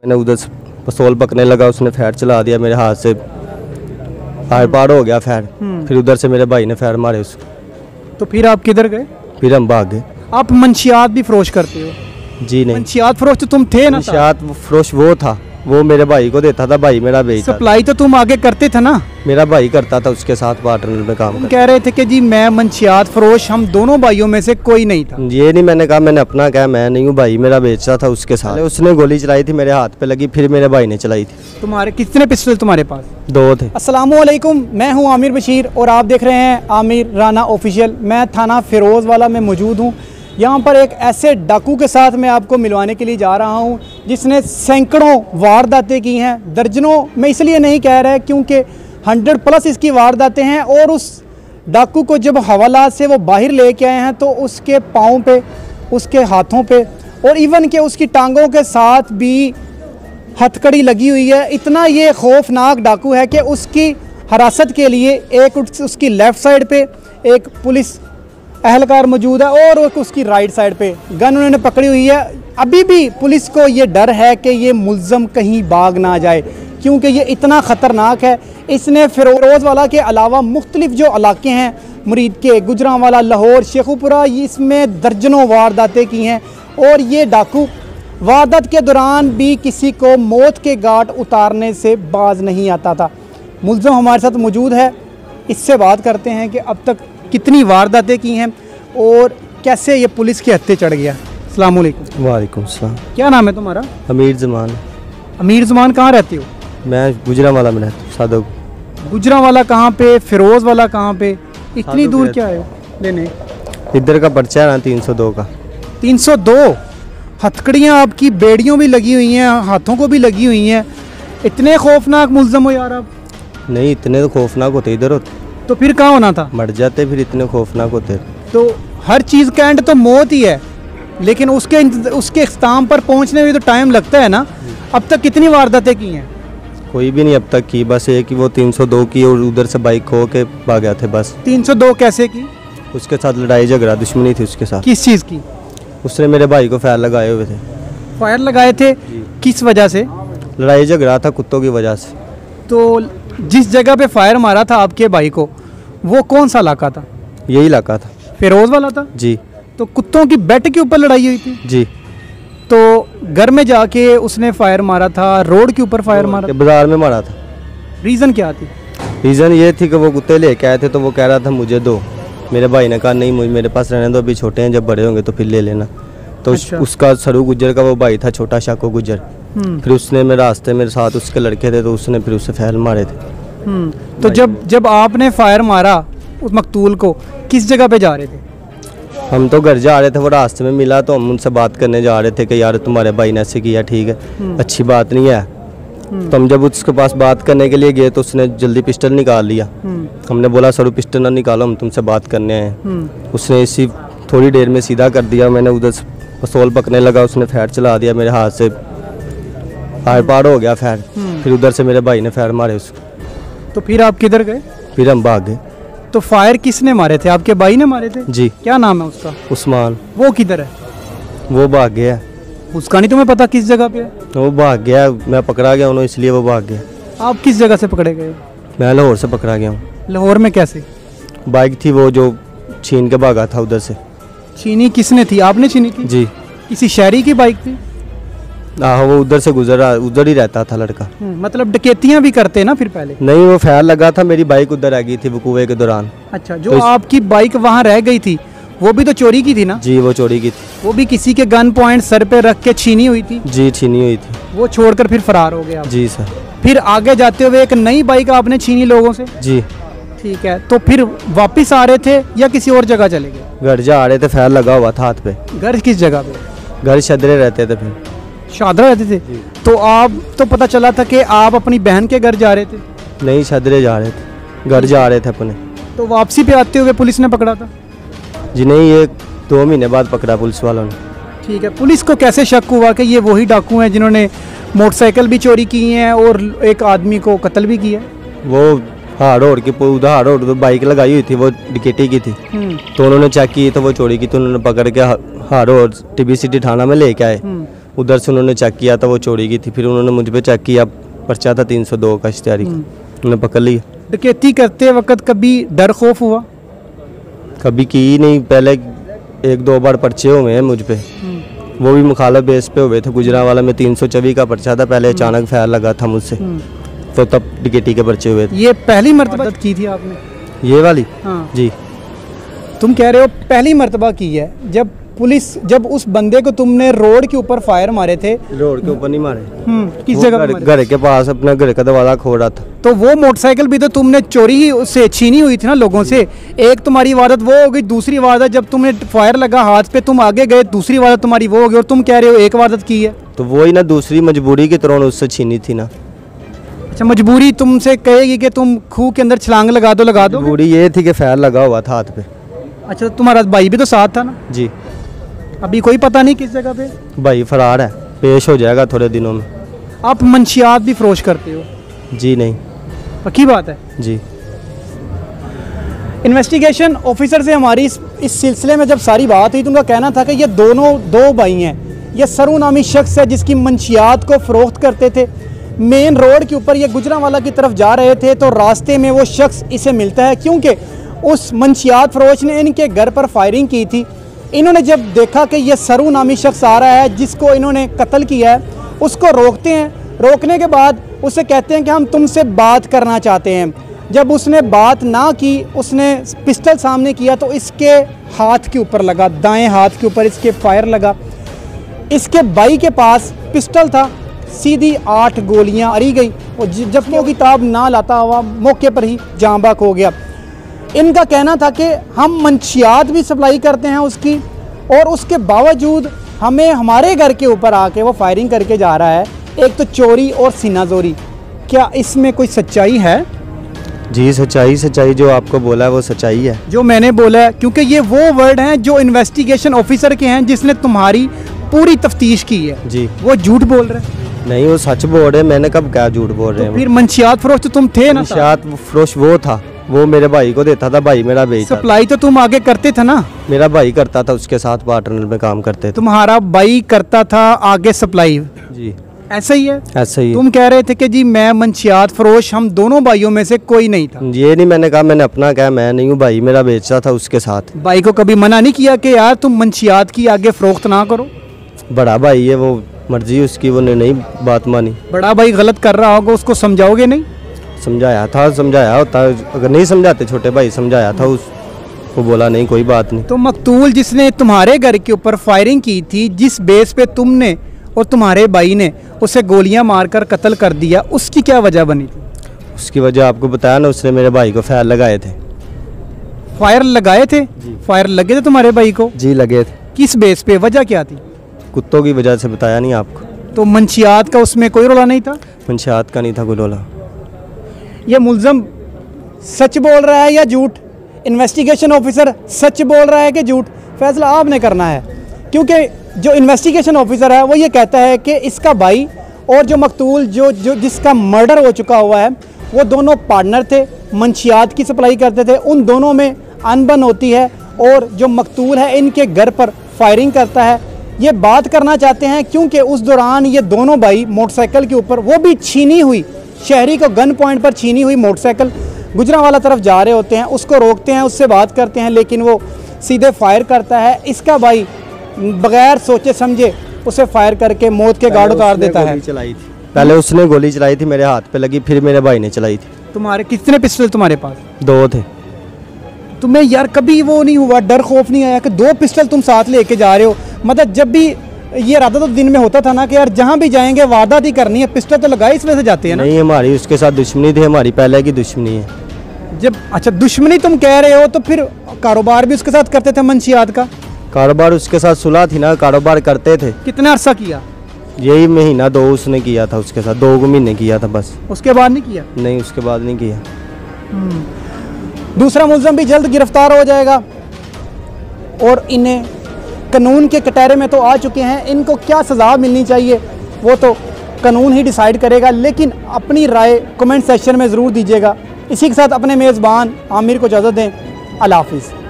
मैंने उधर से पिस्तौल पकड़ने लगा, उसने फायर चला दिया, मेरे हाथ से आर पार हो गया फायर। फिर उधर से मेरे भाई ने फायर मारे उसको। तो फिर आप किधर गए? फिर हम भाग गए। आप मंशियात भी फरोश करते हो? जी नहीं, मंशियात फरोश तो तुम थे ना? मंशियात फरोश वो था, वो मेरे भाई को देता था, भाई मेरा बेचता। सप्लाई तो तुम आगे करते थे ना? मेरा भाई करता था, उसके साथ पार्टनर में काम तुम कह रहे थे कि जी मैं मंशियात फरोश, हम दोनों भाइयों में से कोई नहीं था। ये नहीं मैंने कहा, मैंने अपना कहा, मैं नहीं हूँ, भाई मेरा बेचता था उसके साथ। उसने गोली चलाई थी, मेरे हाथ पे लगी, फिर मेरे भाई ने चलाई थी। तुम्हारे कितने पिस्टल तुम्हारे पास? 2 थे। अस्सलामुअलैकुम, मैं हूं आमिर बशीर और आप देख रहे हैं आमिर राना ऑफिशियल। मैं थाना फिरोज वाला में मौजूद हूं। यहाँ पर एक ऐसे डाकू के साथ मैं आपको मिलवाने के लिए जा रहा हूँ जिसने सैकड़ों वारदातें की हैं, दर्जनों में इसलिए नहीं कह रहे क्योंकि 100+ इसकी वारदातें हैं। और उस डाकू को जब हवालात से वो बाहर लेके आए हैं तो उसके पाँव पे, उसके हाथों पे और इवन के उसकी टांगों के साथ भी हथकड़ी लगी हुई है। इतना ये खौफनाक डाकू है कि उसकी हिरासत के लिए एक उसकी लेफ़्ट साइड पे एक पुलिस एहलकार मौजूद है और उसकी राइट साइड पे गन उन्होंने पकड़ी हुई है। अभी भी पुलिस को ये डर है कि ये मुल्ज़म कहीं भाग ना जाए क्योंकि ये इतना ख़तरनाक है। इसने फिरोज़ वाला के अलावा मुख्तलिफ जो इलाके हैं, मुरीद के, गुजरांवाला, लाहौर, शेखुपुरा, इसमें दर्जनों वारदातें की हैं। और ये डाकू वारदात के दौरान भी किसी को मौत के घाट उतारने से बाज नहीं आता था। मुल्ज़म हमारे साथ मौजूद है, इससे बात करते हैं कि अब तक कितनी वारदातें की हैं और कैसे ये पुलिस के हत्थे चढ़ गया। अस्सलाम वालेकुम। वालेकुम सलाम। क्या नाम है तुम्हारा? अमीर ज़मान। अमीर ज़मान, कहाँ रहते हो? मैं गुजरांवाला में रहता हूँ। सादो। गुजरांवाला कहाँ पे? फिरोज़ वाला कहाँ पे? इतनी दूर क्या है लेने? इधर का पर्चा है ना 302 का। 302? हथकड़ियाँ आपकी बेड़ियों भी लगी हुई हैं, हाथों को भी लगी हुई हैं। इतने खौफनाक मुल्ज़म हो यार आप? नहीं, इतने तो खौफनाक होते इधर होते तो फिर कहाँ होना था? मर जाते, फिर इतने खौफनाक होते। तो हर चीज़ का एंड तो मौत ही है, लेकिन उसके इख्तिताम पर पहुँचने में तो टाइम लगता है ना। अब तक कितनी वारदातें की हैं? कोई भी नहीं अब तक की, बस एक कि वो 302 की और उधर से बाइक खो के भाग गया थे बस। 302 कैसे की? उसके साथ लड़ाई झगड़ा, दुश्मनी थी उसके साथ। किस चीज़ की? उसने मेरे भाई को फायर लगाए हुए थे। फायर लगाए थे? किस वजह से? लड़ाई झगड़ा था कुत्तों की वजह से। तो जिस जगह पे फायर मारा था आपके भाई को, वो कौन सा इलाका था? यही इलाका था, फिरोज़ वाला था। जी। तो कुत्तों की बेट के ऊपर लड़ाई हुई थी? जी। तो घर में जाके उसने फायर मारा था, रोड के ऊपर फायर मारा? बाजार में मारा था। रीज़न क्या थी? रीज़न ये थी कि वो कुत्ते लेके आए थे तो वो कह रहा था मुझे दो। मेरे भाई ने कहा नहीं, मुझे मेरे पास रहने दो, अभी छोटे हैं, जब बड़े होंगे तो फिर ले लेना। तो अच्छा। उसका सरू गुज्जर का वो भाई था, छोटा शाको गुज्जर। फिर उसने मेरे रास्ते मेरे साथ उसके लड़के थे तो उसने फिर उससे फायर मारे थे। तो जब आपने फायर मारा उस मकतूल को, किस जगह पे जा रहे थे? हम तो घर जा रहे थे, वो रास्ते में मिला तो हम उनसे बात करने जा रहे थे कि यार तुम्हारे भाई ने ऐसे किया, ठीक है, अच्छी बात नहीं है। तो हम जब उसके पास बात करने के लिए गए तो उसने जल्दी पिस्टल निकाल लिया। हमने बोला सर पिस्टल ना निकालो, हम तुमसे बात करने आए। उसने इसी थोड़ी देर में सीधा कर दिया। मैंने उधर से पिस्तौल पकड़ने लगा, उसने फायर चला दिया, मेरे हाथ से आर पार हो गया फायर। फिर उधर से मेरे भाई ने फायर मारे उसको। तो फिर आप किधर गए? फिर हम भाग गए। तो फायर किसने मारे थे? आपके भाई ने मारे थे? जी। क्या नाम है उसका? उस्मान। वो किधर है? वो भाग गया। उसका नहीं तुम्हें पता किस जगह पे है? वो भाग गया, मैं पकड़ा गया उन्होंने, इसलिए वो भाग गया। आप किस जगह से पकड़े गए? मैं लाहौर से पकड़ा गया हूँ। लाहौर में कैसे? बाइक थी वो जो छीन के भागा था उधर से। छीनी किसने थी? आपने छीनी थी? जी। किसी शहरी की बाइक थी? हाँ, वो उधर से गुजरा, उधर ही रहता था लड़का। मतलब डकैतियाँ भी करते ना फिर पहले? नहीं, वो फायर लगा था, मेरी बाइक उधर रह गई थी वकूवे के दौरान। अच्छा, जो तो आपकी बाइक वहाँ रह गई थी वो भी तो चोरी की थी ना? जी, वो चोरी की थी। वो भी किसी के गन पॉइंट सर पे रख के छीनी हुई थी? जी, छीनी हुई थी। वो छोड़कर फिर फरार हो गया? जी सर। फिर आगे जाते हुए एक नई बाइक आपने छीनी लोगों से? जी। ठीक है, तो फिर वापिस आ रहे थे या किसी और जगह चले गए? घर जा रहे थे, फायर लगा हुआ था हाथ पे। घर किस जगह पे? घर शदरे रहते थे। फिर शादरा रहते थे? तो आप तो पता चला था कि आप अपनी बहन के घर जा रहे थे? नहीं, शदरे जा रहे थे, घर जा रहे थे अपने। तो वापसी पे आते हुए पुलिस ने पकड़ा था? जी नहीं, ये 2 महीने बाद पकड़ा पुलिस वालों ने। ठीक है, पुलिस को कैसे शक हुआ कि ये वही डाकू हैं जिन्होंने मोटरसाइकिल भी चोरी की हैं और एक आदमी को कत्ल भी किया? वो हाड़ रोड की उधर रोड पे बाइक लगाई हुई थी, वो डकैती की थी। तो उन्होंने चेक की तो वो चोरी की, तो उन्होंने पकड़ के हाड़ रोड TBCT थाना में लेके आए। उधर से उन्होंने चेक किया था, वो चोरी की थी। फिर उन्होंने मुझ पे चेक किया, पर्चा था 302 का इश्तिहारी का, उन्होंने पकड़ लिया। डकैती करते वक्त कभी डर खौफ हुआ? कभी की ही नहीं, पहले 1-2 बार पर्चे हुए हैं मुझ पे, वो भी मुखालफ बेस पे हुए थे। गुजरांवाला में 324 का पर्चा था पहले, अचानक फायर लगा था मुझसे, तो तब डकैती के पर्चे हुए थे। ये पहली मर्तबा की थी आपने? ये वाली? हाँ जी। तुम कह रहे हो पहली मर्तबा की है। जब उस बंदे को तुमने रोड के ऊपर फायर मारे थे? रोड के ऊपर नहीं मारे, किस जगह? घर के पास, अपना घर का दरवाजा खोल रहा था। तो वो मोटरसाइकिल भी तो तुमने चोरी ही उससे छीनी हुई थी ना लोगों से। एक तुम्हारी वारदात वो हो गई, दूसरी वारदात जब तुम्हें फायर लगा हाथ पे, तुम आगे गए, दूसरी वारदात तुम्हारी वो हो गई, और तुम कह रहे हो एक वारदात की है। तो वो ही ना दूसरी मजबूरी की तरह उससे छीनी थी ना। अच्छा, मजबूरी तुमसे कहेगी कि तुम खूह के अंदर छलांग लगा दो? मजबूरी ये थी कि फायर लगा हुआ था हाथ पे। अच्छा, तो तुम्हारा भाई भी तो साथ था ना? जी। अभी कोई पता नहीं किस जगह पे? भाई फरार है, पेश हो जाएगा थोड़े दिनों में। आप मंशियात भी फरोश करते हो? जी नहीं। पक्की बात है? जी। इन्वेस्टिगेशन ऑफिसर से हमारी इस सिलसिले में जब सारी बात हुई तो उनका कहना था कि ये दोनों दो भाई हैं। ये सरू नामी शख्स है जिसकी मंशियात को फ़रोख्त करते थे। मेन रोड के ऊपर ये गुजरांवाला की तरफ जा रहे थे तो रास्ते में वो शख्स इसे मिलता है, क्योंकि उस मंशियात फरोश ने इनके घर पर फायरिंग की थी। इन्होंने जब देखा कि ये सरू नामी शख्स आ रहा है जिसको इन्होंने कत्ल किया है, उसको रोकते हैं। रोकने के बाद उससे कहते हैं कि हम तुमसे बात करना चाहते हैं। जब उसने बात ना की, उसने पिस्टल सामने किया तो इसके हाथ के ऊपर लगा, दाएं हाथ के ऊपर इसके फायर लगा। इसके भाई के पास पिस्टल था, सीधी 8 गोलियां अड़ी गई। और जब वो किताब ना लाता हुआ मौके पर ही जाँ बाक हो गया। इनका कहना था कि हम मंशियात भी सप्लाई करते हैं उसकी, और उसके बावजूद हमें हमारे घर के ऊपर आके वो फायरिंग करके जा रहा है। एक तो चोरी और सीनाजोरी। क्या इसमें कोई सच्चाई है? जी, सच्चाई जो आपको बोला है वो सच्चाई है। जो मैंने बोला है, क्योंकि ये वो वर्ड हैं जो इन्वेस्टिगेशन ऑफिसर के हैं जिसने तुम्हारी पूरी तफ्तीश की है। जी। वो झूठ बोल रहे हैं? नहीं, वो सच बोल रहे हैं। मैंने कब क्या झूठ बोल रहे हैं? फिर मंशियात फरोश तो तुम थे ना? मंशियात फरोश वो था, वो मेरे भाई को देता था, भाई मेरा बेचता। सप्लाई तो तुम आगे करते थे ना? मेरा भाई करता था, उसके साथ पार्टनर में काम करते थे। तुम्हारा भाई करता था आगे सप्लाई? जी। ऐसा ही है? ऐसा ही। तुम कह रहे थे कि जी मैं मंशियात फरोश, हम दोनों भाइयों में से कोई नहीं था। ये नहीं मैंने कहा, मैंने अपना कहा, मैं नहीं हूँ, भाई मेरा बेचता था उसके साथ। भाई को कभी मना नहीं किया कि यार तुम मंशियात की आगे फरोख्त ना करो? बड़ा भाई है, वो मर्जी उसकी, वो ने नहीं बात मानी। बड़ा भाई गलत कर रहा होगा, उसको समझाओगे नहीं? समझाया होता, अगर नहीं समझाते छोटे भाई, समझाया था उसको, बोला नहीं कोई बात नहीं। तो मकतूल जिसने तुम्हारे घर के ऊपर फायरिंग की थी, जिस बेस पे तुमने और तुम्हारे भाई ने उसे गोलियां मारकर कत्ल कर दिया, उसकी क्या वजह बनी थी? उसकी वजह आपको बताया ना, उसने मेरे भाई को फायर लगाए थे। फायर लगाए थे? फायर लगे थे तुम्हारे भाई को? जी लगे थे। किस बेस पे, वजह क्या थी? कुत्तों की वजह से बताया नहीं आपको। तो मंशियात का उसमें कोई रोला नहीं था? मंशियात का नहीं था कोई रोला। ये मुल्ज़म सच बोल रहा है या झूठ? इन्वेस्टिगेशन ऑफिसर सच बोल रहा है कि झूठ? फैसला आपने करना है, क्योंकि जो इन्वेस्टिगेशन ऑफिसर है वो ये कहता है कि इसका भाई और जो मकतूल जो जिसका मर्डर हो चुका हुआ है, वो दोनों पार्टनर थे, मंशियात की सप्लाई करते थे। उन दोनों में अनबन होती है और जो मकतूल है इनके घर पर फायरिंग करता है। ये बात करना चाहते हैं क्योंकि उस दौरान ये दोनों भाई मोटरसाइकिल के ऊपर, वो भी छीनी हुई, शहरी को गन पॉइंट पर छीनी हुई मोटरसाइकिल गुजरांवाला तरफ जा रहे होते हैं। उसको रोकते हैं, उससे बात करते हैं, लेकिन वो सीधे फायर करता है। इसका भाई बगैर सोचे समझे उसे फायर करके मौत के घाट उतार देता है। पहले उसने गोली चलाई थी, मेरे हाथ पे लगी, फिर मेरे भाई ने चलाई थी। तुम्हारे कितने पिस्टल तुम्हारे पास? 2 थे। तुम्हें यार कभी वो नहीं हुआ, डर खौफ नहीं आया कि 2 पिस्टल तुम साथ लेके जा रहे हो? मतलब जब भी ये इरादा तो दिन में होता था ना कि यार जहाँ भी जाएंगे वारदात ही करनी है, पिस्टल तो लगाए इसमें से जाते हैं ना? नहीं, हमारी उसके साथ दुश्मनी थी, हमारी पहले की दुश्मनी है। जब अच्छा दुश्मनी तुम कह रहे हो तो फिर कारोबार भी उसके साथ करते थे मंशियात का? कारोबार उसके साथ सुलह थी ना, कारोबार करते थे। कितना अर्सा किया? यही महीना 2 उसने किया था उसके साथ, 2 महीने किया था बस। उसके बाद नहीं किया? नहीं, उसके बाद नहीं किया। दूसरा मुल्ज़म भी जल्द गिरफ्तार हो जाएगा और इन्हें कानून के कटहरे में तो आ चुके हैं। इनको क्या सज़ा मिलनी चाहिए वो तो कानून ही डिसाइड करेगा, लेकिन अपनी राय कमेंट सेक्शन में ज़रूर दीजिएगा। इसी के साथ अपने मेज़बान आमिर को इजाज़त दें। अल्लाह हाफ़िज़।